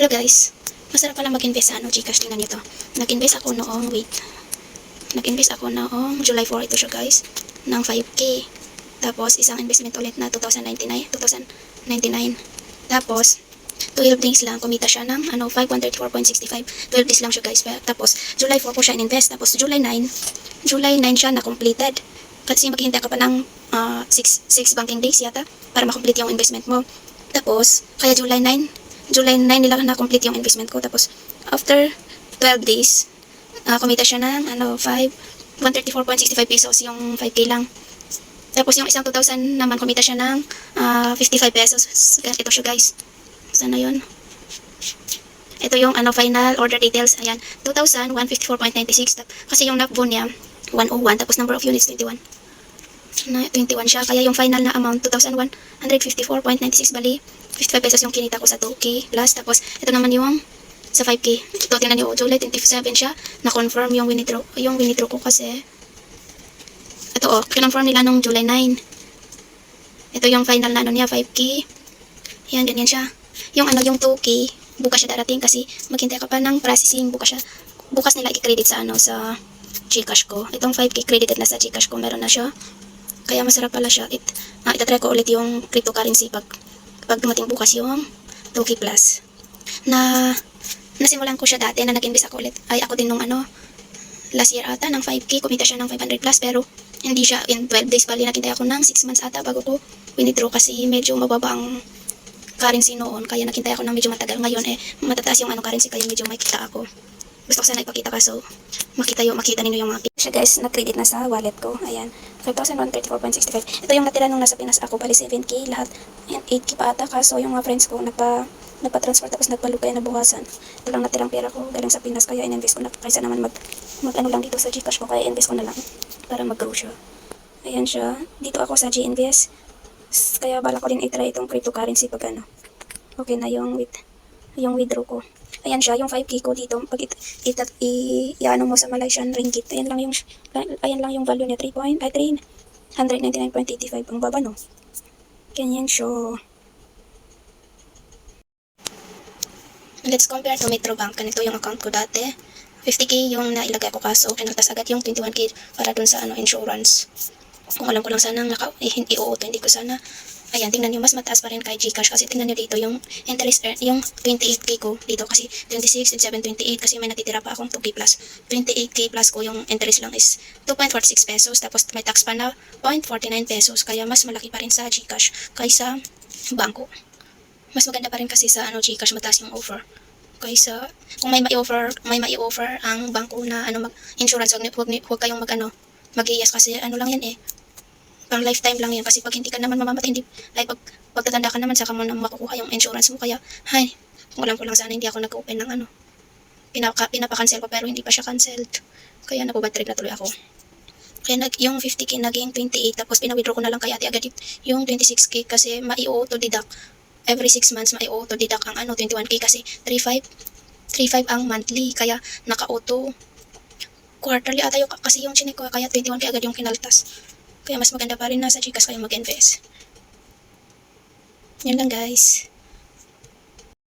Hello guys, masarap pala mag-invest sa Gcash. Tingnan nyo to. Nag-invest ako noong, July 4 ito siya guys, ng 5K. Tapos, isang investment ulit na 2,099. Tapos, 12 days lang, kumita siya ng 5,134.65. 12 days lang siya guys. Tapos, July 4 ko siya in-invest. Tapos, July 9 siya na-completed. Kasi maghihintay ka pa ng 6 banking days yata para makomplete yung investment mo. Tapos, kaya July 9 nila na-complete yung investment ko. Tapos, after 12 days, kumita siya ng 134.65 pesos, yung 5K lang. Tapos, yung isang 2,000 naman, kumita siya ng 55 pesos. Ito siya guys. Sana yun? Ito yung final order details. Ayan, 2,154.96. Kasi yung nakbo niya, 101. Tapos, number of units, 21 siya. Kaya yung final na amount, 2,154.96. Bali, 55 pesos yung kinita ko sa 2K plus. Tapos, ito naman yung sa 5K. Ito, tingnan nyo, July 27 siya. Na-confirm yung withdraw ko kasi. Ito, kinonfirm nila nung July 9. Ito yung final na niya, 5K. Yan, ganyan siya. Yung yung 2K, bukas siya darating kasi maghintay ka pa ng processing. Bukas nila i-credit sa sa Gcash ko. Itong 5K credited na sa Gcash ko, meron na siya. Kaya masarap pala siya. Itatry ko ulit yung cryptocurrency pag dumating bukas yung 2K plus. Nasimulan ko siya dati na nag-invest ako ulit. Ay, ako din nung last year ata, ng 5K, kumita siya ng 500 plus, pero hindi siya in 12 days pali. Naghintay ako ng 6 months ata bago ko withdraw kasi medyo mababa ang currency noon. Kaya naghintay ako ng medyo matagal. Ngayon matataas yung currency, kaya medyo may kita ako. Gusto ko sana ipakita kaso makita ninyo yung mga picture. Siya guys, na-credit na sa wallet ko. Ayan, 5,134.65. Ito yung natira nung nasa Pinas ako, bali 7K lahat. Ayan, 8K pa ata, kaso yung mga friends ko nagpa-transfer tapos nagpalo kaya nabukasan. Ito lang natirang pera ko galing sa Pinas, kaya in-invest ko na. Kaysa naman mag lang dito sa Gcash ko, kaya invest ko na lang para mag-grow siya. Ayan siya, dito ako sa GInvest. Kaya bala ko din i-try itong cryptocurrency pag okay na yung withdraw ko. Ayan siya, yung 5K ko dito, pag i-ano mo sa Malaysian ringgit, ayan lang yung value niya, 399.85. Ang baba, no? Ganyan siya. Let's compare to Metrobank. Ganito yung account ko dati. 50K yung nailagay ko, kaso kinaltas agad yung 21K para dun sa insurance. Kung alam ko lang sana i-auto, hindi ko sana. Ayan, tingnan nyo, mas mataas pa rin kay Gcash kasi tingnan nyo dito yung interest earn, yung 28K ko dito kasi 26, 27, 28 kasi may natitira pa akong 2K plus. 28K plus ko yung interest lang is 2.46 pesos tapos may tax pa na 0.49 pesos kaya mas malaki pa rin sa Gcash kaysa bangko. Mas maganda pa rin kasi sa Gcash, mataas yung offer. Kaysa kung may mai-offer ang bangko na mag-insurance, huwag kayong mag-iyas kasi lang yan pang lifetime lang yan kasi pag hindi ka naman mamamatay, ay pagtatanda ka naman saka mo na makukuha yung insurance mo. Kaya kung alam ko lang sana hindi ako nag-open ng pinapa-cancel ko pero hindi pa siya cancelled, kaya nababad trip na tuloy ako. Kaya yung 50K naging 28 tapos pina-withdraw ko na lang kaya agad yung 26K kasi mai-auto deduct every 6 months, mai-auto deduct ang 21K kasi 3.5 ang monthly, kaya naka-auto quarterly ata yung kasi yung chinek ko, kaya 21K agad yung kinaltas. Kaya mas maganda pa rin na sa Gcash kayo mag-invest. Yun lang guys.